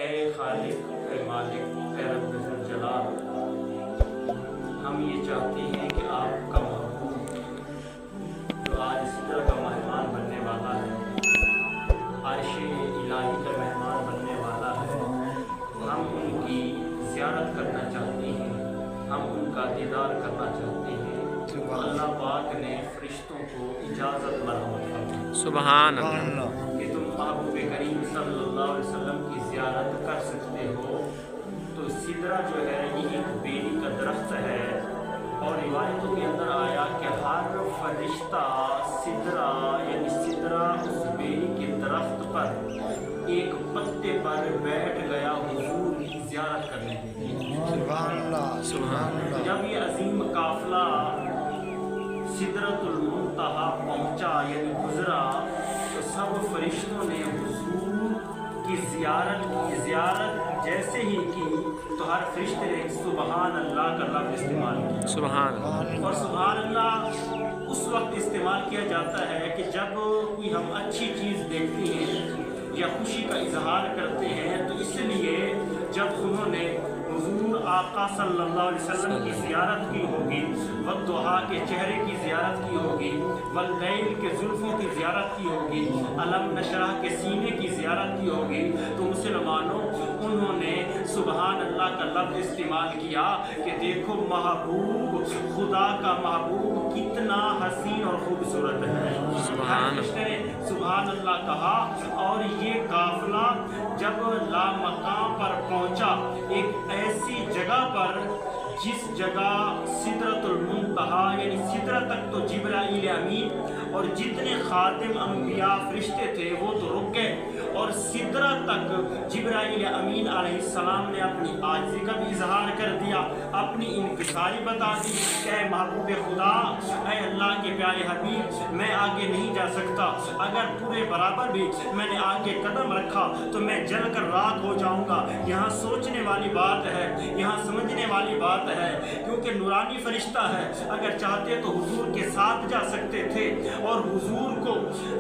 اے خالق، اے مالک، اے رب ذوالجلال، ہم یہ چاہتے ہیں کہ آپ کا محبوب جو آج اس طرح کا مہمان بننے والا ہے، عرش الہی کا مہمان بننے والا ہے، ہم ان کی زیارت کرنا چاہتے ہیں، ہم ان کا دیدار کرنا چاہتے ہیں۔ اللہ پاک نے فرشتوں کو اجازت مرحمت فرمائی، سبحان اللہ، کہ تم محبوب کریم صلی اللہ علیہ وسلم کی زیارت کر سکتے ہو۔ تو سدرہ جو ہے یہ ایک بیری کا درخت ہے، اور روایتوں کے اندر آیا کہ ہر فرشتہ سدرہ یعنی سدرہ اس بیری کے درخت پر ایک پتے پر بیٹھ گیا حضور کی زیارت کرنے کے لیے۔ سبحان اللہ، سبحان اللہ۔ جب یہ عظیم قافلہ سدرۃ المنتہا پہنچا یعنی گزرا، تو سب فرشتوں نے حضور کی زیارت جیسے ہی کی تو ہر فرشتے نے سبحان اللہ کا لفظ استعمال کیا۔ سبحان اللہ، اور سبحان اللہ اس وقت استعمال کیا جاتا ہے کہ جب کوئی ہم اچھی چیز دیکھتے ہیں یا خوشی کا اظہار کرتے ہیں، تو اس لیے جب انہوں نے حضور آقا صلی اللہ علیہ وسلم کی زیارت کی ہوگی، والضحیٰ کے چہرے کی زیارت کی ہوگی، واللیل کے زلفوں کی زیارت کی ہوگی، الم نشرح کے سینے کی زیارت کی ہوگی، تو مسلمانوں انہوں نے سبحان اللہ کا لفظ استعمال کیا کہ دیکھو محبوب، خدا کا محبوب کتنا حسین اور خوبصورت ہے۔ سبحان فرشتے نے سبحان اللہ کہا، اور یہ قافلہ جب لامقام پر پہنچا ایک ایسی جگہ پر جس جگہ سدرۃ المنتہا یعنی سدرہ تک تو جبرائیل امین اور جتنے خاتم انبیاء فرشتے تھے وہ تو رک گئے، اور سدرہ تک جبرائیل امین علیہ السلام نے اپنی عاجزی کا بھی اظہار کر دیا، اپنی انکساری بتا دی کہ اے محبوب خدا، اے اللہ کے پیارے حبیب، میں آگے نہیں جا سکتا، اگر پورے برابر بھی میں نے آگے قدم رکھا تو میں جل کر راکھ ہو جاؤں گا۔ یہاں سوچنے والی بات ہے، یہاں سمجھنے والی بات ہے، کیونکہ نورانی فرشتہ ہے، اگر چاہتے تو حضور کے ساتھ جا سکتے تھے، اور حضور کو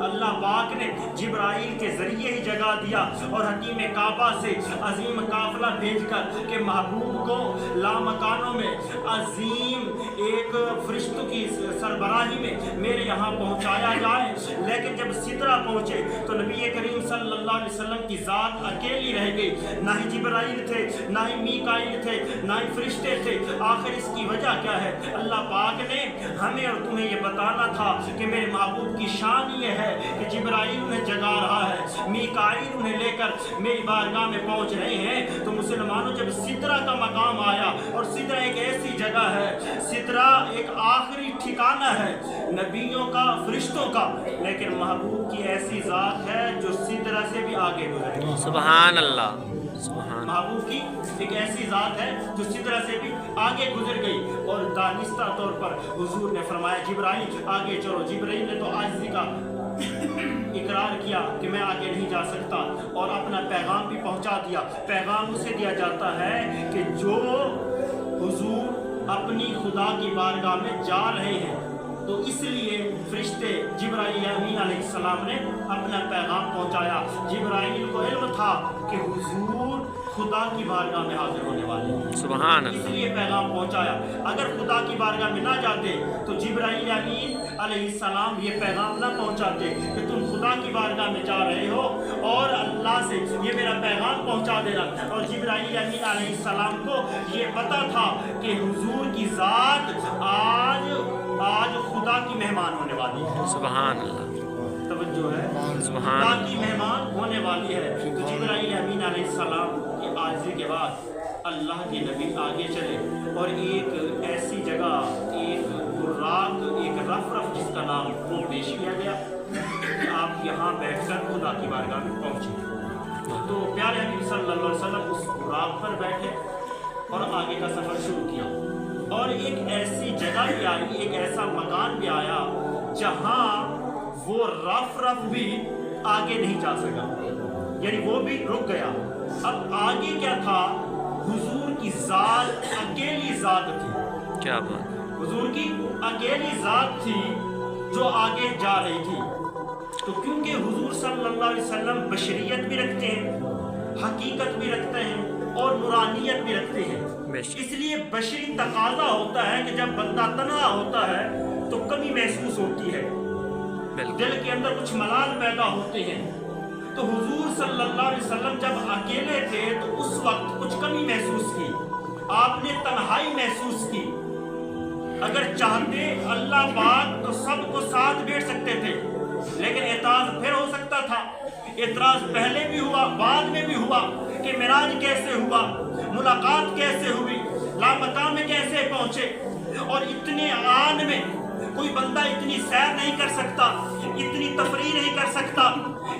اللہ پاک نے جبرائیل کے ذریعے ہی جگہ دیا، اور حکیم کعبہ سے عظیم قافلہ بھیج کر کہ محبوب کو لامکانوں میں عظیم ایک فرشتوں کی سربراہی میں میرے یہاں پہنچایا جائے۔ لیکن جب سدرہ پہنچے تو نبی کریم صلی اللہ علیہ وسلم کی ذات اکیلی رہ گئی، نہ ہی جبرائیل تھے، نہ ہی میکائیل تھے، نہ ہی فرشتے تھے۔ آخر اس کی وجہ کیا ہے؟ اللہ پاک نے ہمیں اور تمہیں یہ بتانا تھا کہ میرے محبوب کی شان یہ ہے کہ جبرائیل انہیں جگا رہا ہے، میکائیل انہیں لے کر میری بارگاہ میں پہنچ رہے ہیں۔ تو مسلمانوں جب سدرہ کا مقام آیا، اور سدرہ ایک ایسی جگہ ہے، سدرہ ایک آخری ٹھکانہ ہے نبیوں کا، فرشتوں کا، لیکن محبوب کی ایسی ذات ہے جو سدرہ سے بھی آگے گزر گئی۔ سبحان اللہ، سبحان، محبوب کی ایک ایسی ذات ہے جو سدرہ سے بھی آگے گزر گئی، اور دانستہ طور پر حضور نے فرمایا جبرائیل آگے چلو۔ جبرائیل نے تو عاجزی کا اقرار کیا کہ میں آگے نہیں جا سکتا، اور اپنا پیغام بھی پہنچا دیا۔ پیغام اسے دیا جاتا ہے کہ جو حضور اپنی خدا کی بارگاہ میں جا رہے ہیں، تو اس لیے فرشتے جبرائیل امین علیہ السلام نے اپنا پیغام پہنچایا۔ جبرائیل کو علم تھا کہ حضور خدا کی بارگاہ میں حاضر ہونے والے ہیں، سبحان اس اللہ، لیے پیغام پہنچایا۔ اگر خدا کی بارگاہ میں نہ جاتے تو جبرائیل امین علیہ السلام یہ پیغام نہ پہنچاتے کہ تم خدا کی بارگاہ میں جا رہے ہو اور اللہ سے یہ میرا پیغام پہنچا دینا۔ اور جبرائیل امین علیہ السلام کو یہ پتا تھا کہ حضور کی ذات آج خدا کی مہمان ہونے والی ہے۔ سبحان اللہ، توجہ ہے، سبحان خدا اللہ، کی مہمان ہونے والی ہے۔ تو جبرائیل امین علیہ السلام کی عاجزی کے بعد اللہ کے نبی آگے چلے، اور ایک ایسی جگہ، ایک براق، ایک رف جس کا نام وہ پیش کیا گیا کہ آپ یہاں بیٹھ کر خدا کی بارگاہ میں پہنچے۔ تو پیارے حبیب صلی اللہ علیہ وسلم اس براق پر بیٹھے اور آگے کا سفر شروع کیا، اور ایک ایسی جگہ بھی آئی، ایک ایسا مکان بھی آیا جہاں وہ رف بھی آگے نہیں جا سکا، یعنی وہ بھی رک گیا۔ اب آگے کیا تھا؟ حضور کی ذات، اکیلی ذات تھی، کیا بات، حضور کی اکیلی ذات تھی جو آگے جا رہی تھی۔ تو کیونکہ حضور صلی اللہ علیہ وسلم بشریت بھی رکھتے ہیں، हकीकत भी रखते हैं और नूरानियत भी रखते हैं। बेशक। इसलिए बशरी तकाजा होता है कि जब बंदा तन्हा होता है तो कमी महसूस होती है, बिल्कुल दिल के अंदर कुछ मलाल पैदा होते हैं। तो हुजूर सल्लल्लाहु अलैहि वसल्लम जब अकेले थे तो उस वक्त कुछ कमी महसूस की, आपने तन्हाई महसूस की। अगर चाहते अल्लाह पाक तो सबको साथ बैठ सकते थे, लेकिन एतराज फिर हो सकता था। एतराज पहले भी हुआ, बाद में भी हुआ कि मिराज कैसे हुआ, मुलाकात कैसे हुई, लामकाम में कैसे पहुंचे। और इतने आन में कोई बंदा इतनी सैर नहीं कर सकता, इतनी तफरीह नहीं कर सकता,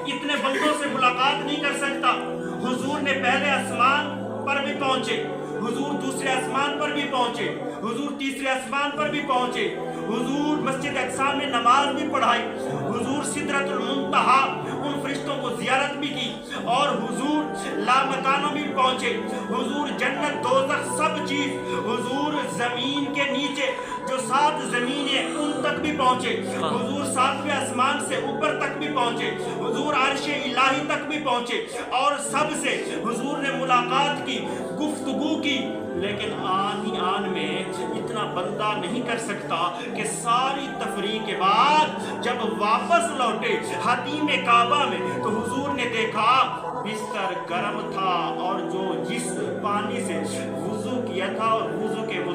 इतने बंदों से मुलाकात नहीं कर सकता। हुजूर ने पहले आसमान पर भी पहुंचे, हुजूर दूसरे आसमान पर भी पहुंचे, हुजूर तीसरे आसमान पर भी पहुंचे, हुजूर मस्जिद अक्सा में नमाज भी पढ़ाई, हुजूर सिदरतुल मुंतहा उन फरिश्तों को जियारत भी की, और हुजूर लामकानों में भी पहुंचे। हुजूर जन्नत दोज़ख सब चीज, हुजूर जमीन के नीचे जो 7 जमीन है उन तक भी पहुंचे, हुजूर 7वें आसमान से ऊपर तक भी पहुंचे, हुजूर अर्श इलाही तक भी पहुंचे, और सबसे हुजूर ने मुलाकात की, गुफ्तगू की। लेकिन आन ही आन में इतना बंदा नहीं कर सकता कि सारी तफरीह के बाद जब वापस लौटे हतीम काबा में तो हुजूर ने देखा बिस्तर गर्म था, और जो जिस पानी से वुजू किया था और वुजू के वो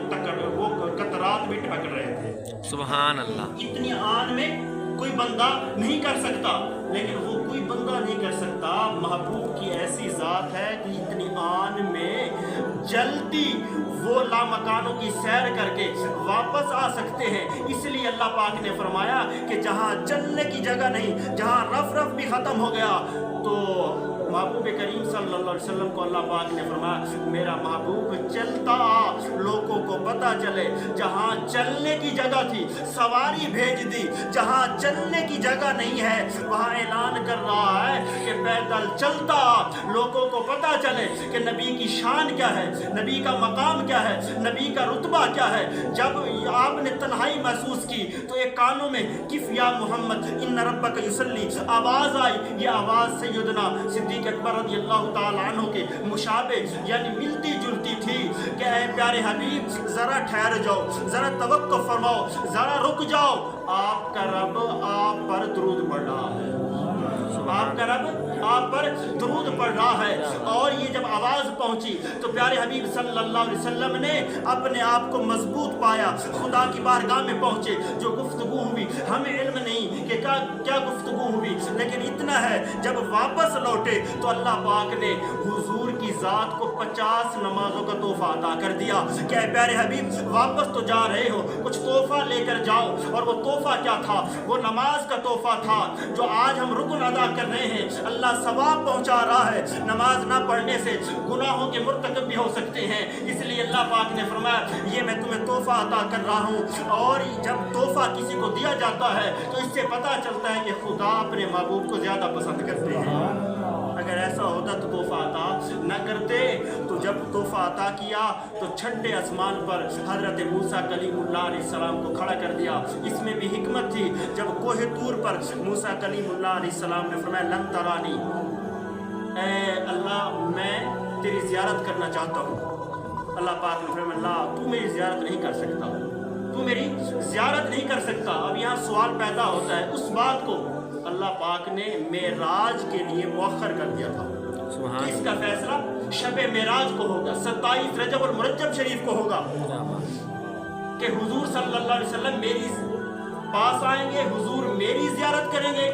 कतरात भी टपक रहे थे। सुभान अल्लाह। इतनी आन में कोई बंदा नहीं कर सकता, लेकिन वो कोई बंदा नहीं कर सकता। महबूब की ऐसी ज़ात है कि इतनी आन में जल्दी वो लामकानों की सैर करके वापस आ सकते हैं। इसलिए अल्लाह पाक ने फरमाया कि जहाँ चलने की जगह नहीं, जहाँ रफ रफ भी ख़त्म हो गया, तो महबूब करीम सल्लल्लाहु अलैहि वसल्लम को अल्लाह पाक ने फरमाया मेरा महबूब चलता आ, लोगों को पता चले। जहाँ चलने की जगह थी सवारी भेज दी, जहाँ चलने की जगह नहीं है वहाँ ऐलान कर रहा है कि पैदल चलता आ, लोगों को पता चले कि नबी की शान क्या है, नबी का मकाम क्या है, नबी का रुतबा क्या है। जब आपने तन्हाई महसूस की तो एक कानों में किफ या मोहम्मद इन्न रब्बक युसल्ली आवाज़ आई। ये आवाज़ सैयदना सिद्दीक़ अकबर रज़ियल्लाहु ताला अन्हु के मुशाबे यानी मिलती जुलती थी कि ऐ प्यारे हबीब ज़रा ठहर जाओ, ज़रा तवक्कुफ़ फरमाओ, ज़रा रुक जाओ, आपका रब आप पर दुरूद पढ़ रहा है, आपका रब आप पर दुरूद पढ़ रहा है। और ये जब आवाज़ पहुंची तो प्यारे हबीब सल्लल्लाहु अलैहि वसल्लम ने अपने आप को मजबूत पाया, खुदा की बारगाह में पहुंचे। जो गुफ्तगू हुई हमें इल्म नहीं कि क्या गुफ्तगू हुई, लेकिन इतना है जब वापस लौटे तो अल्लाह पाक ने हुजूर की ज़ात को 50 नमाजों का तोहफा अता कर दिया। क्या प्यारे हबीब वापस तो जा रहे हो, कुछ तोहफा लेकर जाओ। और वो तोहफा क्या था? वो नमाज का तोहफा था जो आज हम रुकन अदा कर रहे हैं। अल्लाह सवाब पहुंचा रहा है। नमाज ना पढ़ने से गुनाहों के मुर्तकब भी हो सकते हैं, इसलिए अल्लाह पाक ने फरमाया ये मैं तुम्हें तोहफा अता कर रहा हूँ। और जब तोहफा किसी को दिया जाता है तो इससे पता चलता है कि खुदा अपने महबूब को ज़्यादा पसंद करते हैं। अगर ऐसा होता तो तोहफा अता न करते। तो जब तोहफा अता किया तो छठे आसमान पर हज़रत मूसा कलीमुल्लाह अलैहिस्सलाम को खड़ा कर दिया। इसमें भी हिकमत थी। जब कोहे तूर पर मूसा कलीमुल्लाह अलैहिस्सलाम ने फरमाया लन तरानी, ऐ अल्लाह मैं तेरी ज़ियारत करना चाहता हूँ। अल्लाह पाक ने फरमाया अल्लाह तू मेरी ज़ियारत नहीं कर सकता, तू मेरी ज़ियारत नहीं कर सकता। अब यहाँ सवाल पैदा होता है, उस बात को अल्लाह पाक ने मेराज के लिए मौखर कर दिया था। तो इसका फैसला शब मेराज को होगा, 27 रजब और मुरज्जब शरीफ को होगा कि हुजूर सल्लल्लाहु अलैहि वसल्लम मेरी पास आएंगे, हुजूर मेरी ज़ियारत करेंगे।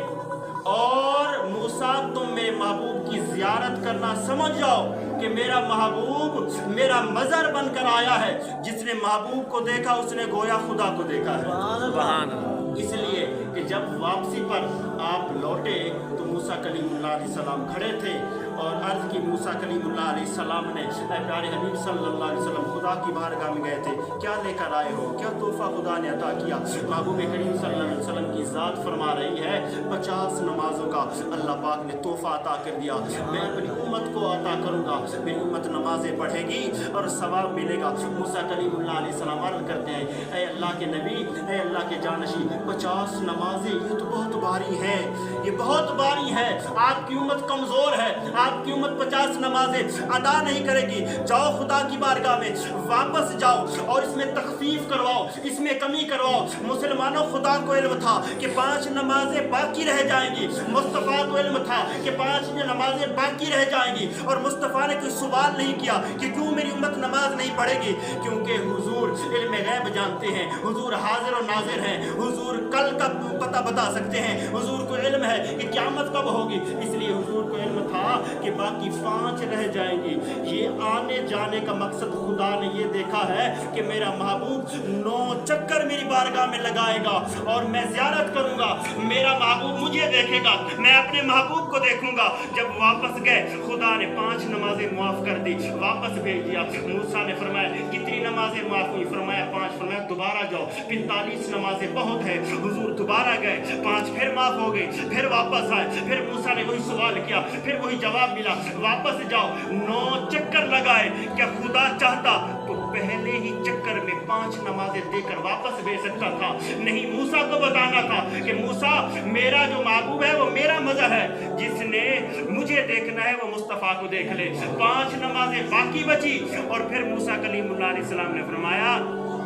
और मूसा तुम मेरे महबूब की ज़ियारत करना समझ जाओ कि मेरा महबूब मेरा मज़र बनकर आया है। जिसने महबूब को देखा उसने गोया खुदा को देखा है। इसलिए कि जब वापसी पर आप लौटे तो मूसा कलीमुल्लाह अलैहिस्सलाम खड़े थे और अर्ज़ की मूसा कलीमुल्लाह अलैहिस्सलाम ने प्यारे हबीब सल्लल्लाहु अलैहि वसल्लम खुदा की बारगाह में गए थे, क्या लेकर आए हो, क्या तोहफा खुदा ने अता किया। महबूब करीम सल्लल्लाहु अलैहि वसल्लम की ज़ात फरमा रही है 50 नमाजों का अल्लाह पाक ने तोहफा अता कर दिया। मैं अपनी उम्मत को अता करूँगा, मेरी उम्मत नमाजें पढ़ेगी और सवाब मिलेगा। मूसा कलीमुल्लाह अलैहिस्सलाम अर्ज़ करते हैं ऐ अल्लाह के नबी, ऐ अल्लाह के जानशी, 50 नमाजें ये तो बहुत भारी है, ये बहुत भारी है। आपकी उम्मत कमज़ोर है, आपकी उम्मत 50 नमाजें अदा नहीं करेगी। जाओ खुदा की बारगाह में, वापस जाओ और इसमें तखफीफ करवाओ, इसमें कमी करवाओ। मुसलमानों, खुदा को इल्म था कि 5 नमाजें बाकी रह जाएंगी। मुस्तफ़ा को इल्म था कि 5 नमाजें बाकी रह जाएंगी, और मुस्तफ़ा ने कोई सवाल नहीं किया कि क्यों मेरी उम्मत नमाज नहीं पढ़ेगी, क्योंकि हुजूर इल्म गैब जानते हैं, हुजूर हाजिर और नाजिर हैं, हुजूर कल का पता बता सकते हैं, हुजूर को इल्म है कि क़यामत कब होगी। इसलिए हुजूर को इल्म था कि बाकी 5 रह जाएंगी। ये आने जाने का मकसद खुदा ने ये देखा है कि मेरा महबूब 9 चक्कर मेरी बारगाह में लगाएगा और मैं ज़ियारत करूंगा, मेरा महबूब मुझे देखेगा, मैं अपने महबूब को देखूंगा। जब वापस गए, खुदा ने 5 नमाजें मुआफ़ कर दी, वापस भेज दिया। मूसा ने फरमाया कितनी नमाजें मुआफ़ हुई? फरमाया 5। फरमाया दोबारा जाओ, 45 नमाजें बहुत है। हुजूर दोबारा गए, 5 फिर माफ़ हो गई, फिर वापस आए, फिर मूसा ने वही सवाल किया, फिर वही जवाब मिला, वापस जाओ। 9 चक्कर लगाए। क्या खुदा चाहता तो पहले ही चक्कर में 5 नमाजें देकर वापस भेज सकता था? नहीं, मूसा को बताना था कि मूसा, मेरा जो महबूब है वो मेरा मज़हब है, जिसने मुझे देखना है वो मुस्तफ़ा को देख ले। 5 नमाजें बाकी बची, और फिर मूसा कलीमुल्लाह अलैहिस्सलाम ने फरमाया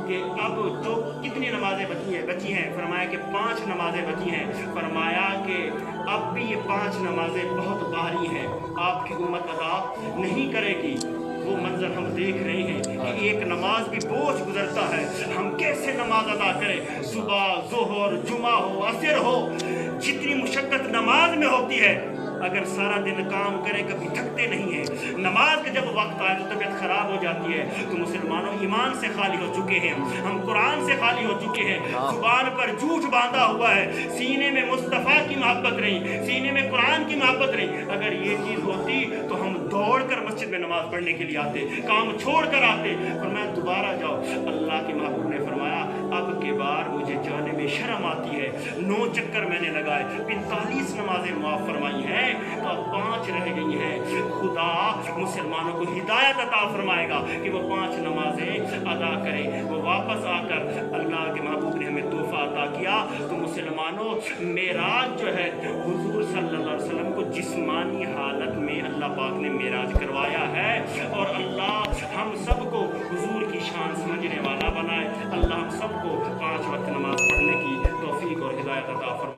कि अब जो कितनी नमाजें बची हैं? फरमाया कि 5 नमाजें बची हैं। फरमाया कि अब भी ये 5 नमाजें बहुत भारी हैं, आपकी उम्मत अदा नहीं करेगी। वो मंजर हम देख रहे हैं कि एक नमाज भी बोझ गुजरता है, हम कैसे नमाज अदा करें? सुबह, ज़ोहर, जुमा हो, असर हो, जितनी मुशक्क़त नमाज में होती है, अगर सारा दिन काम करें कभी थकते नहीं हैं। नमाज का जब वक्त आए तो तबीयत खराब हो जाती है। तो मुसलमानों, ईमान से खाली हो चुके हैं, हम कुरान से खाली हो चुके हैं, जुबान पर झूठ बांधा हुआ है, सीने में मुस्तफ़ा की मोहब्बत नहीं, सीने में कुरान की मोहब्बत नहीं। अगर ये चीज़ होती तो हम दौड़ कर मस्जिद में नमाज पढ़ने के लिए आते, काम छोड़ कर आते। फरमाया दोबारा जाओ। अल्लाह के महबूब ने फरमाया अब के बार मुझे जाने में शर्म आती है। 9 चक्कर मैंने लगाए, 45 नमाजें मुआफ़ फरमाई हैं, तो अब 5 रह गई हैं। खुदा मुसलमानों को हिदायत अता फरमाएगा कि वो 5 नमाजें अदा करें। वो वापस आकर, अल्लाह के महबूब ने हमें तोहफा अता किया। तो मुसलमानों, मेराज जो है, हुजूर सल्लल्लाहु अलैहि वसल्लम को जिस्मानी हालत में अल्लाह पाक ने मेराज करवाया है, और अल्लाह हम सबको हुजूर की शान समझने वाला बनाए। अल्लाह हम सबको 5 वक्त नमाज पढ़ने की तौफीक और हिदायत अता फरमाए।